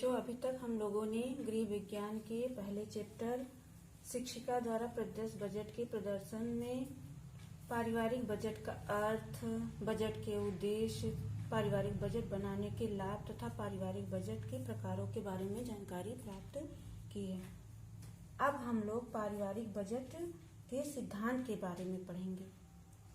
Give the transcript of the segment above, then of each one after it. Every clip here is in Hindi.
बच्चों, अभी तक हम लोगों ने गृह विज्ञान के पहले चैप्टर शिक्षिका द्वारा प्रदत्त बजट के प्रदर्शन में पारिवारिक बजट का अर्थ, बजट के उद्देश्य, पारिवारिक बजट बनाने के लाभ तथा पारिवारिक बजट के प्रकारों के बारे में जानकारी प्राप्त की है। अब हम लोग पारिवारिक बजट के सिद्धांत के बारे में पढ़ेंगे।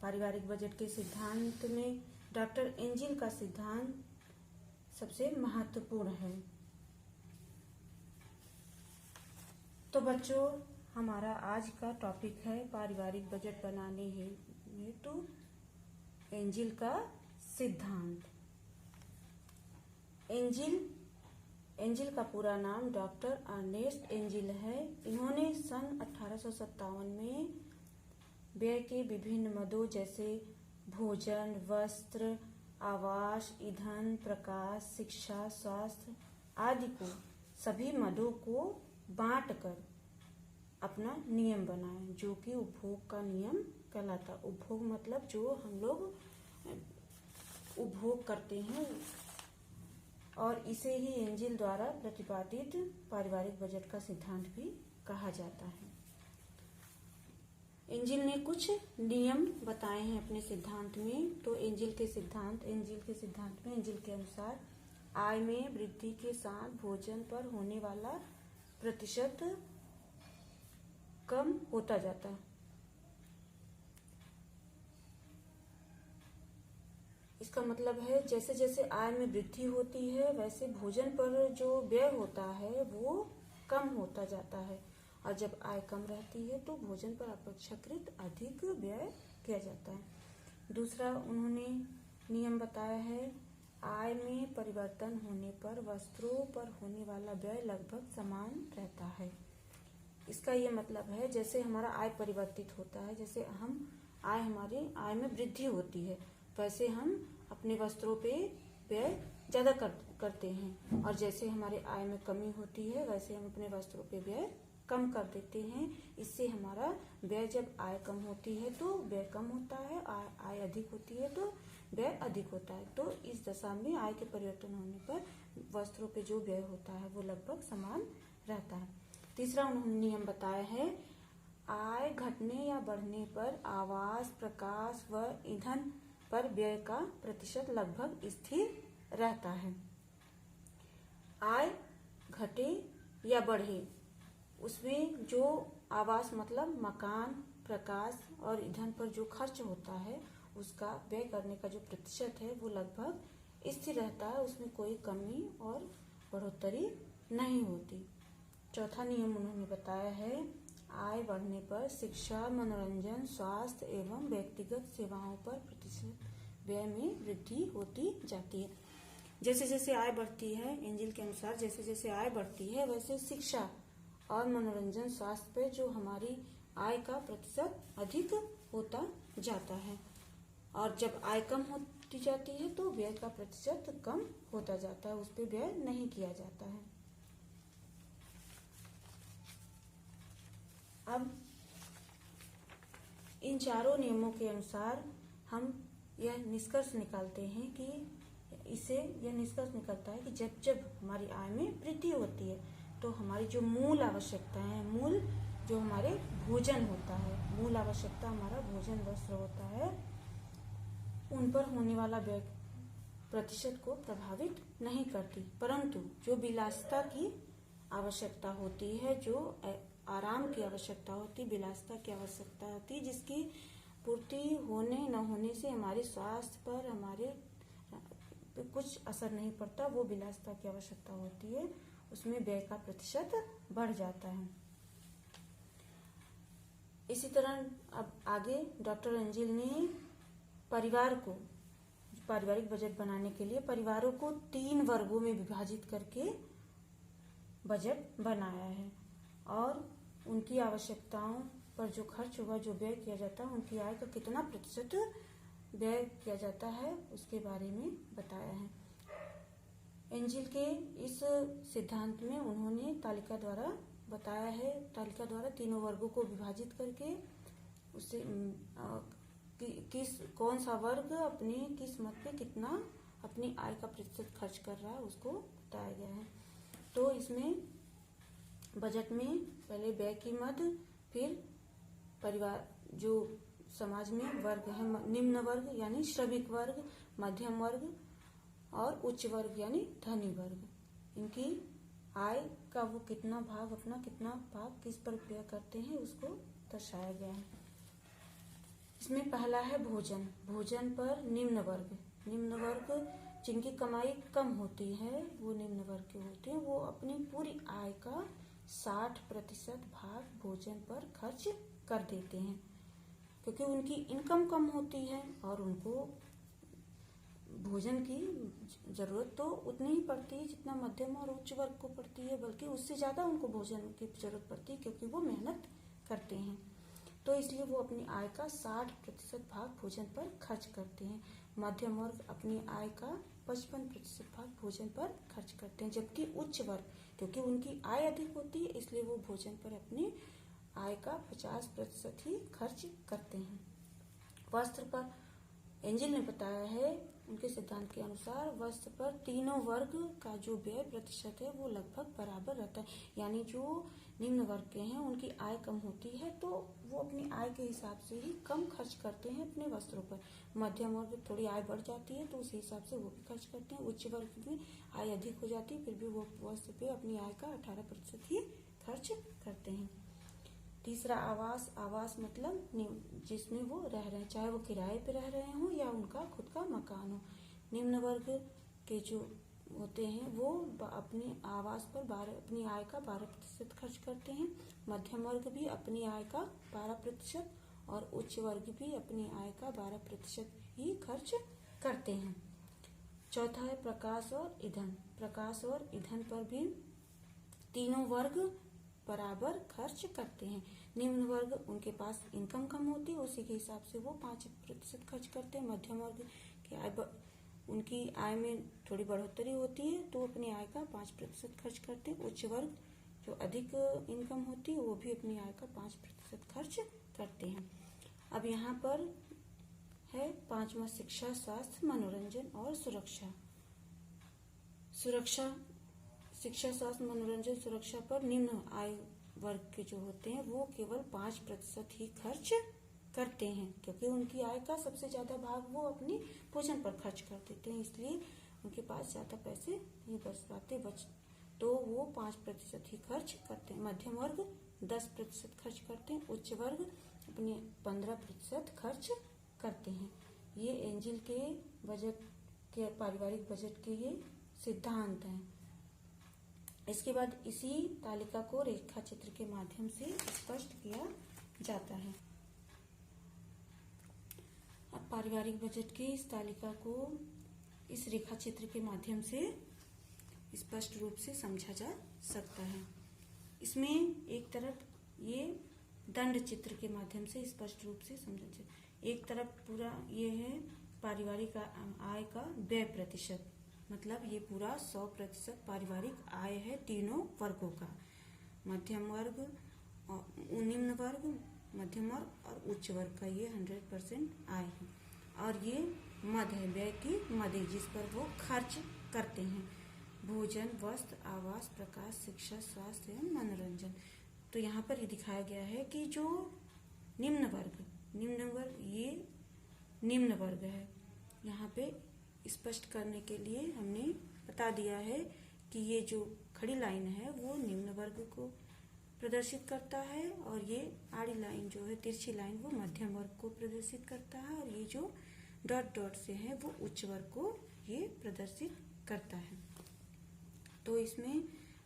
पारिवारिक बजट के सिद्धांत में डॉक्टर एंजिल का सिद्धांत सबसे महत्वपूर्ण है। तो बच्चों, हमारा आज का टॉपिक है पारिवारिक बजट बनाने हेतु एंजिल का सिद्धांत। एंजिल का पूरा नाम डॉक्टर अर्नेस्ट एंजिल है। इन्होंने सन 1857 में व्यय के विभिन्न मदों जैसे भोजन, वस्त्र, आवास, ईंधन, प्रकाश, शिक्षा, स्वास्थ्य आदि को सभी मदों को बांटकर अपना नियम बनाया, जो कि उपभोग का नियम कहलाता। उपभोग मतलब जो हम लोग उपभोग करते हैं, और इसे ही एंजिल द्वारा प्रतिपादित पारिवारिक बजट का सिद्धांत भी कहा जाता है। एंजिल ने कुछ नियम बताए हैं अपने सिद्धांत में। तो एंजिल के सिद्धांत में एंजिल के अनुसार आय में वृद्धि के साथ भोजन पर होने वाला प्रतिशत कम होता जाता है। इसका मतलब है जैसे जैसे आय में वृद्धि होती है वैसे भोजन पर जो व्यय होता है वो कम होता जाता है, और जब आय कम रहती है तो भोजन पर अपेक्षाकृत अधिक व्यय किया जाता है। दूसरा उन्होंने नियम बताया है, आय में परिवर्तन होने पर वस्त्रों पर होने वाला व्यय लगभग समान रहता है। इसका ये मतलब है जैसे हमारा आय परिवर्तित होता है, जैसे हमारी आय में वृद्धि होती है वैसे हम अपने वस्त्रों पे व्यय ज्यादा करते हैं, और जैसे हमारे आय में कमी होती है वैसे हम अपने वस्त्रों पे व्यय कम कर देते हैं। इससे हमारा व्यय, जब आय कम होती है तो व्यय कम होता है, आय अधिक होती है तो व्यय अधिक होता है। तो इस दशा में आय के परिवर्तन होने पर वस्त्रों पे जो व्यय होता है वो लगभग समान रहता है। तीसरा उन्होंने नियम बताया है, आय घटने या बढ़ने पर आवास, प्रकाश व ईंधन पर व्यय का प्रतिशत लगभग स्थिर रहता है। आय घटे या बढ़े, उसमें जो आवास मतलब मकान, प्रकाश और ईंधन पर जो खर्च होता है उसका व्यय करने का जो प्रतिशत है वो लगभग स्थिर रहता है, उसमें कोई कमी और बढ़ोतरी नहीं होती। चौथा नियम उन्होंने बताया है, आय बढ़ने पर शिक्षा, मनोरंजन, स्वास्थ्य एवं व्यक्तिगत सेवाओं पर प्रतिशत व्यय में वृद्धि होती जाती है। जैसे जैसे आय बढ़ती है, एंजिल के अनुसार जैसे जैसे आय बढ़ती है वैसे शिक्षा और मनोरंजन, स्वास्थ्य पे जो हमारी आय का प्रतिशत अधिक होता जाता है, और जब आय कम होती जाती है तो व्यय का प्रतिशत कम होता जाता है, उस पे व्यय नहीं किया जाता है। अब इन चारों नियमों के अनुसार हम यह निष्कर्ष निकालते हैं कि यह निष्कर्ष निकलता है कि जब जब हमारी आय में वृद्धि होती है तो हमारी जो मूल आवश्यकता है, जो हमारे भोजन होता है, मूल आवश्यकता हमारा भोजन, वस्त्र होता है, उन पर होने वाला व्यय प्रतिशत को प्रभावित नहीं करती, परंतु जो विलासिता की आवश्यकता होती है, जो आराम की आवश्यकता होती, विलासिता की आवश्यकता होती, जिसकी पूर्ति होने न होने से हमारे स्वास्थ्य पर हमारे कुछ असर नहीं पड़ता, वो विलासिता की आवश्यकता होती है, उसमें व्यय का प्रतिशत बढ़ जाता है। इसी तरह अब आगे डॉक्टर एंजिल ने पारिवारिक बजट बनाने के लिए परिवारों को 3 वर्गों में विभाजित करके बजट बनाया है, और उनकी आवश्यकताओं पर जो खर्च हुआ, जो व्यय किया जाता है, उनकी आय का कितना प्रतिशत व्यय किया जाता है उसके बारे में बताया है। एंजिल के इस सिद्धांत में उन्होंने तालिका द्वारा बताया है, तालिका द्वारा तीनों वर्गों को विभाजित करके उससे कौन सा वर्ग किस मत पे कितना अपनी आय का प्रतिशत खर्च कर रहा है उसको बताया गया है। इसमें बजट में पहले व्यय की मद, फिर परिवार जो समाज में वर्ग है, निम्न वर्ग यानी श्रमिक वर्ग, मध्यम वर्ग और उच्च वर्ग यानी धनी वर्ग, इनकी आय का वो कितना भाग किस पर व्यय करते हैं उसको दर्शाया गया है। इसमें पहला है भोजन। भोजन पर निम्न वर्ग जिनकी कमाई कम होती है वो निम्न वर्ग के होते हैं, वो अपनी पूरी आय का 60% भाग भोजन पर खर्च कर देते हैं, क्योंकि उनकी इनकम कम होती है और उनको भोजन की जरूरत तो उतनी ही पड़ती है जितना मध्यम और उच्च वर्ग को पड़ती है, बल्कि उससे ज्यादा उनको भोजन की जरूरत पड़ती है, क्योंकि वो मेहनत करते हैं। तो इसलिए वो अपनी आय का 60% भाग भोजन पर खर्च करते हैं। मध्यम वर्ग अपनी आय का 55% भाग भोजन पर खर्च करते हैं, जबकि उच्च वर्ग, क्योंकि उनकी आय अधिक होती है इसलिए वो भोजन पर अपनी आय का 50% ही खर्च करते हैं। वस्त्र पर एंजिल ने बताया है, उनके सिद्धांत के अनुसार वस्त्र पर तीनों वर्ग का जो व्यय प्रतिशत है वो लगभग बराबर रहता है। यानी जो निम्न वर्ग के हैं उनकी आय कम होती है तो वो अपनी आय के हिसाब से ही कम खर्च करते हैं अपने वस्त्रों पर। मध्यम वर्ग थोड़ी आय बढ़ जाती है तो उस हिसाब से वो भी खर्च करते हैं। उच्च वर्ग में आय अधिक हो जाती है फिर भी वो वस्त्र पे अपनी आय का 18% ही खर्च करते हैं। तीसरा आवास मतलब जिसमें वो रह रहे हैं, चाहे वो किराए पे रह रहे हो या उनका खुद का मकान हो। निम्न वर्ग के जो होते हैं वो अपने आवास पर अपनी आय का 12% खर्च करते हैं। मध्यम वर्ग भी अपनी आय का 12% और उच्च वर्ग भी अपनी आय का 12% ही खर्च करते हैं। चौथा है प्रकाश और ईंधन। प्रकाश और ईंधन पर भी तीनों वर्ग बराबर खर्च करते हैं। निम्न वर्ग उनके पास इनकम कम होती है उसी के हिसाब से वो 5% खर्च करते हैं। मध्यम वर्ग की उनकी आय में थोड़ी बढ़ोतरी होती है तो अपनी आय का 5% खर्च करते हैं। उच्च वर्ग जो अधिक इनकम होती है वो भी अपनी आय का 5% खर्च करते हैं। अब यहाँ पर है 5वां शिक्षा, स्वास्थ्य, मनोरंजन और सुरक्षा। शिक्षा, स्वास्थ्य, मनोरंजन, सुरक्षा पर निम्न आय वर्ग के जो होते हैं वो केवल 5% ही खर्च करते हैं, क्योंकि उनकी आय का सबसे ज्यादा भाग वो अपनी भोजन पर खर्च कर देते हैं, इसलिए उनके पास ज्यादा पैसे नहीं बच पाते तो वो 5% ही खर्च करते हैं। मध्यम वर्ग 10% खर्च करते हैं। उच्च वर्ग अपने 15% खर्च करते हैं। ये एंजिल के बजट के पारिवारिक बजट के ये सिद्धांत हैं। इसके बाद इसी तालिका को रेखा चित्र के माध्यम से स्पष्ट किया जाता है। अब पारिवारिक बजट की इस तालिका को इस रेखा चित्र के माध्यम से स्पष्ट रूप से समझा जा सकता है। इसमें एक तरफ ये दंड चित्र के माध्यम से स्पष्ट रूप से समझा जाए। एक तरफ पूरा ये है पारिवारिक आय का व्यय प्रतिशत, मतलब ये पूरा 100% पारिवारिक आय है तीनों वर्गों का। मध्यम वर्ग, निम्न वर्ग, मध्यम वर्ग और उच्च वर्ग का ये 100% आय है। और ये मद है, व्यय की मद है जिस पर वो खर्च करते हैं। भोजन, वस्त्र, आवास, प्रकाश, शिक्षा, स्वास्थ्य एवं मनोरंजन। तो यहाँ पर ये दिखाया गया है कि जो निम्न वर्ग ये निम्न वर्ग है। यहाँ पे स्पष्ट करने के लिए हमने बता दिया है कि ये जो खड़ी लाइन है वो निम्न वर्ग को प्रदर्शित करता है और ये आड़ी लाइन जो है, तिरछी लाइन, वो मध्यम वर्ग को प्रदर्शित करता है और ये जो डॉट डॉट से है वो उच्च वर्ग को ये प्रदर्शित करता है। तो इसमें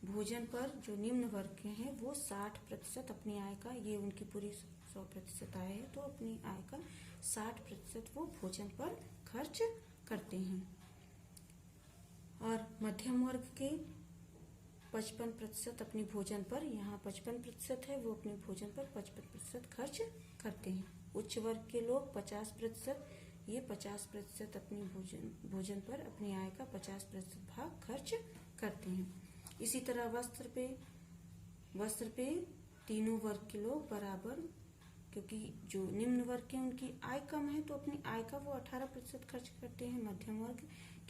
भोजन पर जो निम्न वर्ग के हैं वो 60% अपनी आय का, ये उनकी पूरी 100% आय है तो अपनी आय का 60% वो भोजन पर खर्च करते हैं। और मध्यम वर्ग के 55% अपनी भोजन पर, यहाँ 55% है, वो अपने भोजन पर 55% खर्च करते हैं। उच्च वर्ग के लोग 50%, ये 50% अपनी भोजन पर अपनी आय का 50% भाग खर्च करते हैं। इसी तरह वस्त्र पे तीनों वर्ग के लोग बराबर, क्योंकि जो निम्न वर्ग के उनकी आय कम है तो अपनी आय का वो 18% खर्च करते हैं। मध्यम वर्ग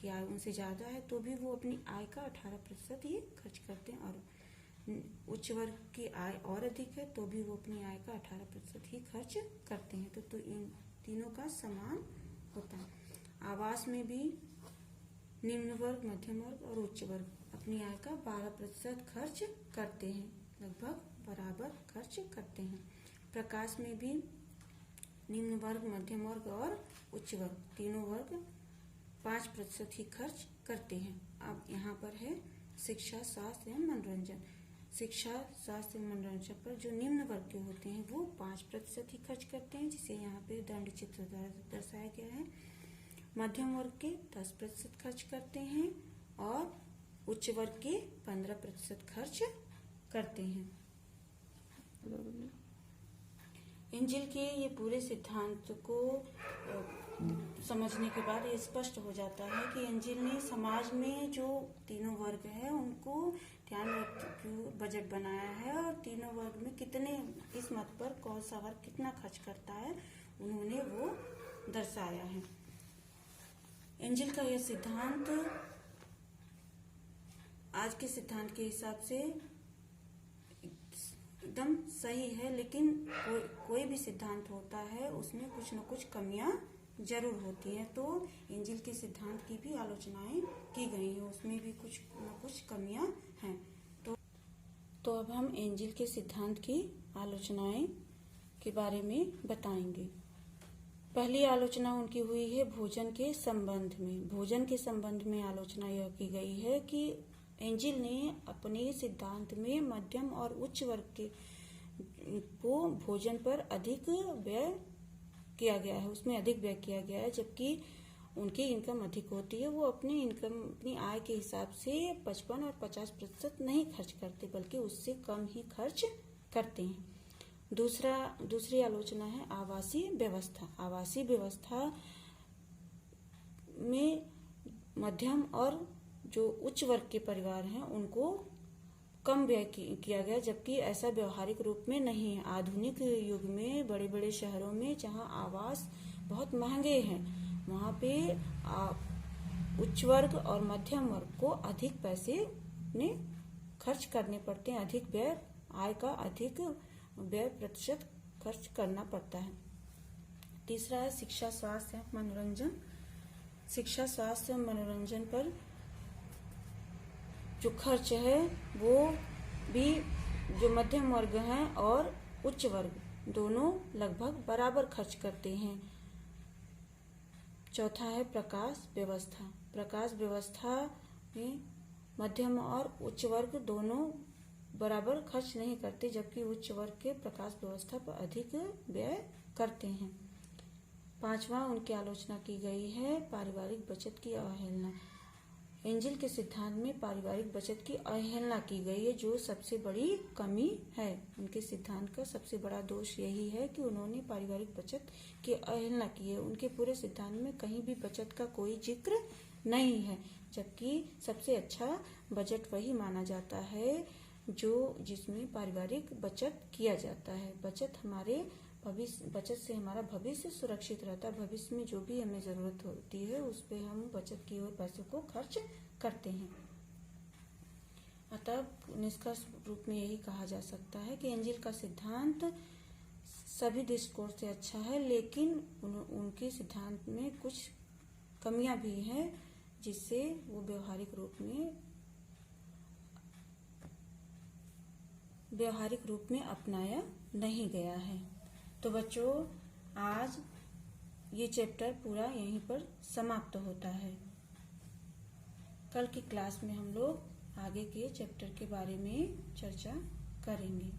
की आय उनसे ज़्यादा है तो भी वो अपनी आय का 18% ही खर्च करते हैं, और उच्च वर्ग की आय और अधिक है तो भी वो अपनी आय का 18% ही खर्च करते हैं। तो इन तीनों का समान होता है। आवास में भी निम्न वर्ग, मध्यम वर्ग और उच्च वर्ग अपनी आय का 12% खर्च करते हैं, लगभग बराबर खर्च करते हैं। प्रकाश में भी निम्न वर्ग, मध्यम वर्ग और उच्च वर्ग तीनों वर्ग 5% ही खर्च करते हैं। अब यहाँ पर है शिक्षा, स्वास्थ्य एवं मनोरंजन। शिक्षा, स्वास्थ्य एवं मनोरंजन पर जो निम्न वर्ग के होते हैं वो 5% ही खर्च करते हैं, जिसे यहाँ पे दंड चित्र द्वारा दर्शाया गया है। मध्यम वर्ग के 10% खर्च करते हैं और उच्च वर्ग के 15% खर्च करते हैं। एंजिल के ये पूरे सिद्धांत को समझने के बाद ये स्पष्ट हो जाता है कि एंजिल ने समाज में जो तीनों वर्ग है उनको ध्यान रखते हुए बजट बनाया है, और तीनों वर्ग में कितने, किस मत पर कौन सा वर्ग कितना खर्च करता है उन्होंने वो दर्शाया है। एंजिल का यह सिद्धांत आज के सिद्धांत के हिसाब से एकदम सही है, लेकिन कोई भी सिद्धांत होता है उसमें कुछ न कुछ कमियां जरूर होती हैं। तो एंजिल के सिद्धांत की भी आलोचनाएं की गई हैं, उसमें भी कुछ न कुछ कमियां हैं। तो अब हम एंजिल के सिद्धांत की आलोचनाएं के बारे में बताएंगे। पहली आलोचना उनकी हुई है भोजन के संबंध में। भोजन के संबंध में आलोचना यह की गई है कि एंजिल ने अपने सिद्धांत में मध्यम और उच्च वर्ग के को भोजन पर अधिक व्यय किया गया है, उसमें अधिक व्यय किया गया है, जबकि उनकी इनकम अधिक होती है। वो अपनी आय के हिसाब से 55 और 50% नहीं खर्च करते, बल्कि उससे कम ही खर्च करते हैं। दूसरी आलोचना है आवासीय व्यवस्था। आवासीय व्यवस्था में मध्यम और जो उच्च वर्ग के परिवार हैं उनको कम व्यय किया गया, जबकि ऐसा व्यवहारिक रूप में नहीं है। आधुनिक युग में बड़े बड़े शहरों में जहां आवास बहुत महंगे हैं, वहां पे उच्च वर्ग और मध्यम वर्ग को अधिक पैसे ने खर्च करने पड़ते हैं, अधिक व्यय, आय का अधिक व्यय प्रतिशत खर्च करना पड़ता है। तीसरा है शिक्षा, स्वास्थ्य, मनोरंजन। शिक्षा, स्वास्थ्य, मनोरंजन पर जो खर्च है वो भी जो मध्यम वर्ग हैं और उच्च वर्ग दोनों लगभग बराबर खर्च करते हैं। चौथा है प्रकाश व्यवस्था। प्रकाश व्यवस्था में मध्यम और उच्च वर्ग दोनों बराबर खर्च नहीं करते, जबकि उच्च वर्ग के प्रकाश व्यवस्था पर अधिक व्यय करते हैं। पांचवा उनकी आलोचना की गई है पारिवारिक बचत की अवहेलना। एंजिल के सिद्धांत में पारिवारिक बचत की अवहेलना की गई है, जो सबसे बड़ी कमी है। उनके सिद्धांत का सबसे बड़ा दोष यही है कि उन्होंने पारिवारिक बचत की अवहेलना की है। उनके पूरे सिद्धांत में कहीं भी बचत का कोई जिक्र नहीं है, जबकि सबसे अच्छा बजट वही माना जाता है जिसमें पारिवारिक बचत किया जाता है। बचत से हमारा भविष्य सुरक्षित रहता है। भविष्य में जो भी हमें जरूरत होती है उस पे हम बचत किए हुए पैसों को खर्च करते हैं। अतः निष्कर्ष रूप में यही कहा जा सकता है कि एंजिल का सिद्धांत सभी दृष्टिकोण से अच्छा है, लेकिन उनके सिद्धांत में कुछ कमियां भी हैं, जिससे वो व्यवहारिक रूप में अपनाया नहीं गया है। तो बच्चों, आज ये चैप्टर पूरा यहीं पर समाप्त होता है। कल की क्लास में हम लोग आगे के चैप्टर के बारे में चर्चा करेंगे।